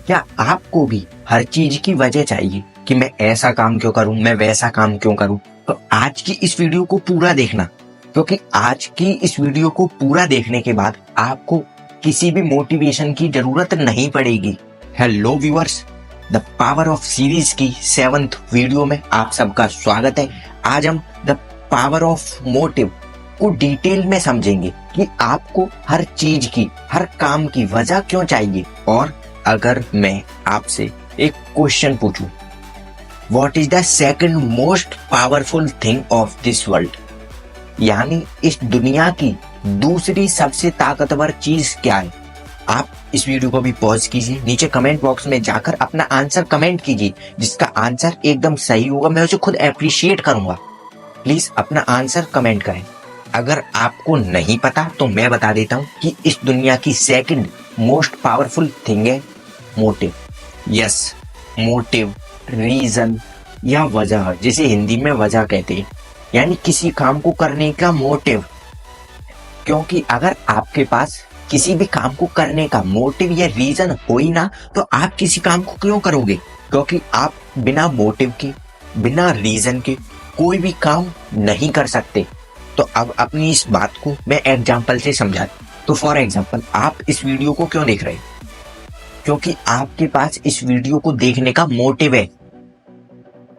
क्या आपको भी हर चीज की वजह चाहिए कि मैं ऐसा काम क्यों करूं, मैं वैसा काम क्यों करूं? तो आज की इस वीडियो को पूरा देखना, क्योंकि आज की इस वीडियो को पूरा देखने के बाद आपको किसी भी मोटिवेशन की जरूरत नहीं पड़ेगी। Hello viewers, the power of series की 7th वीडियो में आप सबका स्वागत है। आज हम द पावर ऑफ मोटिव को डिटेल में समझेंगे कि आपको हर चीज की, हर काम की वजह क्यों चाहिए। और अगर मैं आपसे एक क्वेश्चन पूछूं, what is the second most powerful thing of this world, यानी इस दुनिया की दूसरी सबसे ताकतवर चीज क्या है? आप इस वीडियो को भी पॉज कीजिए, नीचे कमेंट बॉक्स में जाकर अपना आंसर कमेंट कीजिए। जिसका आंसर एकदम सही होगा मैं उसे खुद अप्रिशिएट करूंगा। प्लीज अपना आंसर कमेंट करें। अगर आपको नहीं पता तो मैं बता देता हूं कि इस दुनिया की सेकंड मोस्ट पावरफुल थिंग है मोटिव। यस, मोटिव, रीजन या वजह, जिसे हिंदी में वजह कहते हैं, यानी किसी काम को करने का मोटिव। क्योंकि अगर आपके पास किसी भी काम को करने का मोटिव या रीजन हो ही ना, तो आप किसी काम को क्यों करोगे? क्योंकि आप बिना मोटिव के, बिना रीजन के कोई भी काम नहीं कर सकते। तो अब अपनी इस बात को मैं एग्जाम्पल से समझा। तो फॉर एग्जाम्पल, आप इस वीडियो को क्यों देख रहे हैं? क्योंकि आपके पास इस वीडियो को देखने का मोटिव है।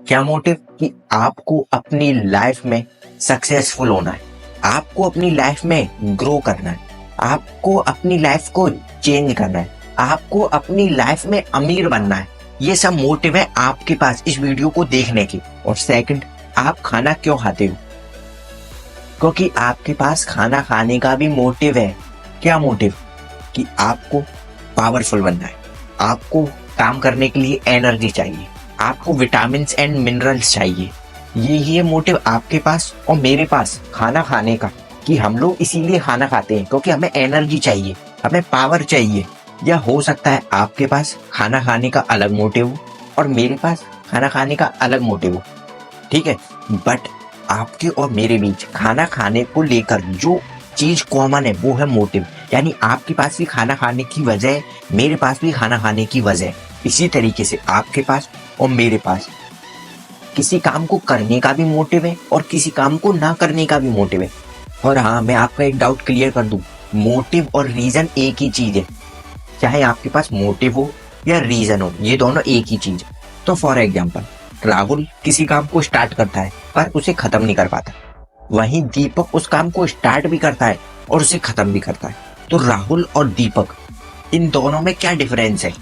क्या मोटिव? कि आपको अपनी लाइफ में सक्सेसफुल होना है, आपको अपनी लाइफ में ग्रो करना है, आपको अपनी लाइफ को चेंज करना है, आपको अपनी लाइफ में अमीर बनना है। ये सब मोटिव है आपके पास इस वीडियो को देखने की। और सेकंड, आप खाना क्यों खाते हो? क्योंकि आपके पास खाना खाने का भी मोटिव है। क्या मोटिव? कि आपको पावरफुल बनना है, आपको काम करने के लिए एनर्जी चाहिए, आपको विटामिन एंड मिनरल्स चाहिए। ये मोटिव आपके पास और मेरे पास खाना खाने का, कि हम लोग इसीलिए खाना खाते हैं क्योंकि हमें एनर्जी चाहिए, हमें पावर चाहिए। या हो सकता है आपके पास खाना खाने का अलग मोटिव हो और मेरे पास खाना खाने का अलग मोटिव हो, ठीक है। बट आपके और मेरे बीच खाना खाने को लेकर जो चीज कॉमन है वो है मोटिव। यानी आपके पास भी खाना खाने की वजह है, मेरे पास भी खाना खाने की वजह है। इसी तरीके से आपके पास और मेरे पास किसी काम को करने का भी मोटिव है और किसी काम को ना करने का भी मोटिव है। और हाँ, मैं आपका एक डाउट क्लियर कर दूं, मोटिव और रीजन एक ही चीज है। चाहे आपके पास मोटिव हो या रीजन हो, ये दोनों एक ही चीज है। तो फॉर एग्जाम्पल, राहुल किसी काम को स्टार्ट करता है पर उसे खत्म नहीं कर पाता, वहीं दीपक उस काम को स्टार्ट भी करता है और उसे खत्म भी करता है। तो राहुल और दीपक, इन दोनों में क्या डिफरेंस है?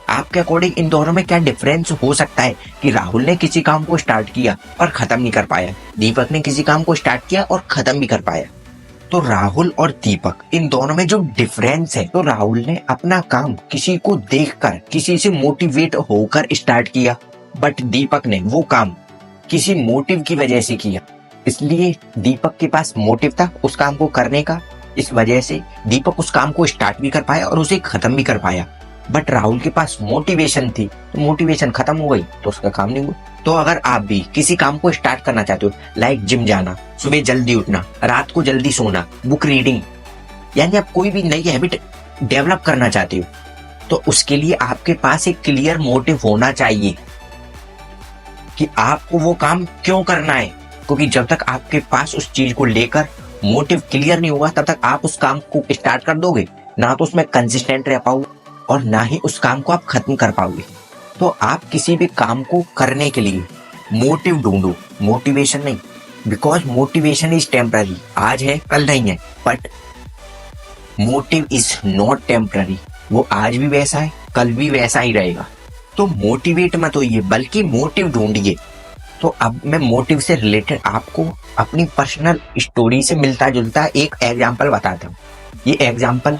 आपके अकॉर्डिंग इन दोनों में क्या डिफरेंस हो सकता है कि राहुल ने किसी काम को स्टार्ट किया और खत्म नहीं कर पाया, दीपक ने किसी काम को स्टार्ट किया और खत्म भी कर पाया? तो राहुल और दीपक, इन दोनों में जो डिफरेंस है, तो राहुल ने अपना काम किसी को देखकर, किसी से मोटिवेट होकर स्टार्ट किया, बट दीपक ने वो काम किसी मोटिव की वजह से किया। इसलिए दीपक के पास मोटिव था उस काम को करने का, इस वजह से दीपक उस काम को स्टार्ट भी कर पाया और उसे खत्म भी कर पाया। बट राहुल के पास मोटिवेशन थी, तो मोटिवेशन खत्म हो गई तो उसका काम नहीं हुआ। तो अगर आप भी किसी काम को स्टार्ट करना चाहते हो, लाइक जिम जाना, सुबह जल्दी उठना, रात को जल्दी सोना, बुक रीडिंग, यानी आप कोई भी नई हैबिट डेवलप करना चाहते हो, तो उसके लिए आपके पास एक क्लियर मोटिव होना चाहिए कि आपको वो काम क्यों करना है। क्योंकि जब तक आपके पास उस चीज को लेकर मोटिव क्लियर नहीं होगा, तब तक आप उस काम को स्टार्ट कर दोगे, ना तो उसमें कंसिस्टेंट रह पाओगे और ना ही उस काम को आप खत्म कर पाओगे। तो आप किसी भी काम को करने के लिए मोटिव ढूंढो, मोटिवेशन नहीं। बिकॉज मोटिवेशन इज टेम्पररी, आज है कल नहीं है, but motive is not temporary. वो आज भी वैसा है, कल भी वैसा ही रहेगा। तो मोटिवेट मत होइए, बल्कि मोटिव ढूंढिए। तो अब मैं मोटिव से रिलेटेड आपको अपनी पर्सनल स्टोरी से मिलता जुलता एक एग्जाम्पल बताता हूँ। ये एग्जाम्पल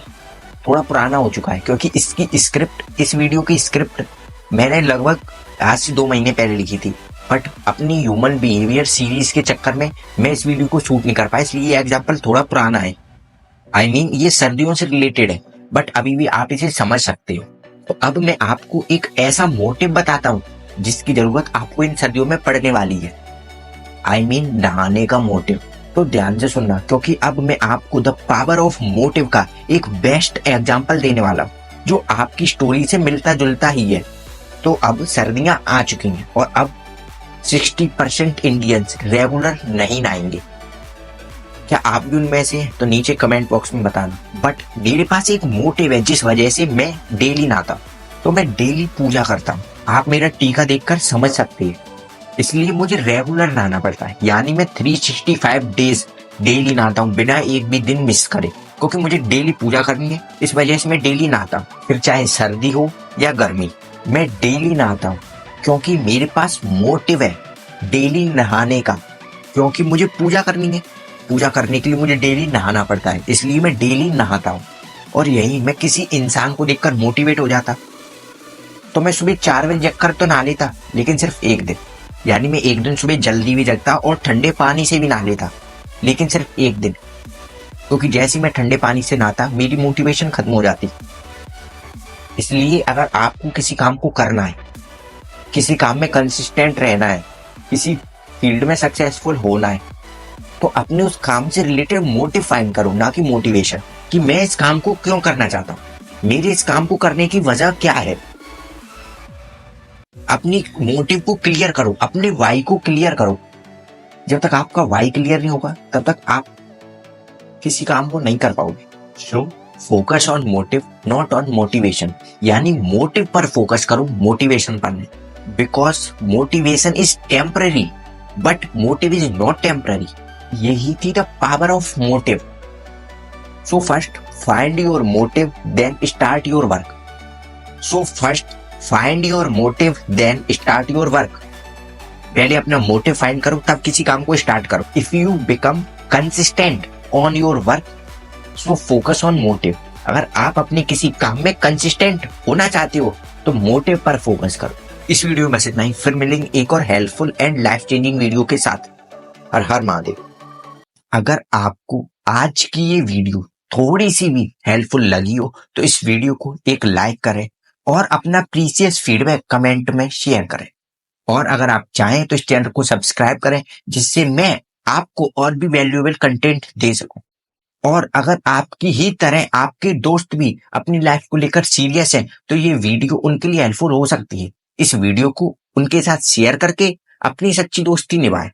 थोड़ा पुराना हो चुका है, क्योंकि इसकी स्क्रिप्ट, इस वीडियो की स्क्रिप्ट मैंने लगभग आज से 2 महीने पहले लिखी थी, बट अपनी ह्यूमन बिहेवियर सीरीज के चक्कर में मैं इस वीडियो को शूट नहीं कर पाया, इसलिए ये एग्जाम्पल थोड़ा पुराना है। I mean, ये सर्दियों से रिलेटेड है, बट अभी भी आप इसे समझ सकते हो। तो अब मैं आपको एक ऐसा मोटिव बताता हूँ जिसकी जरूरत आपको इन सर्दियों में पड़ने वाली है। I mean, नहाने का मोटिव। तो ध्यान से सुनना, क्योंकि अब मैं आपको द पावर ऑफ मोटिव का एक बेस्ट एग्जाम्पल देने वाला हूँ। जो आपकी स्टोरी से मिलता जुलता ही है। तो अब सर्दियां आ चुकी हैं और अब 60% इंडियंस रेगुलर नहीं नहाएंगे। क्या आप भी उनमें से हैं? तो नीचे कमेंट बॉक्स में बताना। बट मेरे पास एक मोटिव है जिस वजह से मैं डेली नहाता हूं। तो मैं डेली पूजा करता हूँ। आप मेरा टीका देखकर समझ सकते हैं। इसलिए मुझे रेगुलर नहाना पड़ता है, यानी मैं 365 डेज डेली नहाता हूँ बिना एक भी दिन मिस करे, क्योंकि मुझे डेली पूजा करनी है। इस वजह से मैं डेली नहाता हूँ, फिर चाहे सर्दी हो या गर्मी, मैं डेली नहाता हूँ क्योंकि मेरे पास मोटिव है डेली नहाने का, क्योंकि मुझे पूजा करनी है। पूजा करने के लिए मुझे डेली नहाना पड़ता है, इसलिए मैं डेली नहाता हूँ। और यही मैं किसी इंसान को देखकर मोटिवेट हो जाता तो मैं सुबह 4 बजे जगकर तो नहा लेता, लेकिन सिर्फ एक दिन, यानी मैं एक दिन सुबह जल्दी भी जगता और ठंडे पानी से भी नहा लेता, लेकिन सिर्फ एक दिन, क्योंकि जैसे ही मैं ठंडे पानी से नहाता मेरी मोटिवेशन खत्म हो जाती। इसलिए अगर आपको किसी काम को करना है, किसी काम में कंसिस्टेंट रहना है, किसी फील्ड में सक्सेसफुल होना है, तो अपने उस काम से रिलेटेड मोटिव फाइंड करो, ना कि मोटिवेशन, कि मैं इस काम को क्यों करना चाहता हूँ, मेरे इस काम को करने की वजह क्या है। अपनी मोटिव को क्लियर करो, अपने वाई को क्लियर करो। जब तक आपका वाई क्लियर नहीं होगा तब तक आप किसी काम को नहीं कर पाओगे। So focus on motive, not on motivation, यानी मोटिव पर फोकस करो, मोटिवेशन पर नहीं। Because motivation is temporary but motive is not temporary. यही थी the power of motive. So first find your motive then start your work. So first find your motive then start your work. पहले अपना motive find करो, तब किसी काम को start करो। If you become consistent on your work, so focus on motive. अगर आप अपने किसी काम में कंसिस्टेंट होना चाहते हो तो मोटिव पर फोकस करो। इस वीडियो में इतना ही, फिर मिलेंगे एक और helpful and life changing video के साथ। हर हर महादेव। अगर आपको आज की ये वीडियो थोड़ी सी भी हेल्पफुल लगी हो तो इस वीडियो को एक लाइक करें और अपना प्रीशियस फीडबैक कमेंट में शेयर करें। और अगर आप चाहें तो इस चैनल को सब्सक्राइब करें, जिससे मैं आपको और भी वैल्यूएबल कंटेंट दे सकूं। और अगर आपकी ही तरह आपके दोस्त भी अपनी लाइफ को लेकर सीरियस हैं तो ये वीडियो उनके लिए हेल्पफुल हो सकती है। इस वीडियो को उनके साथ शेयर करके अपनी सच्ची दोस्ती निभाएं।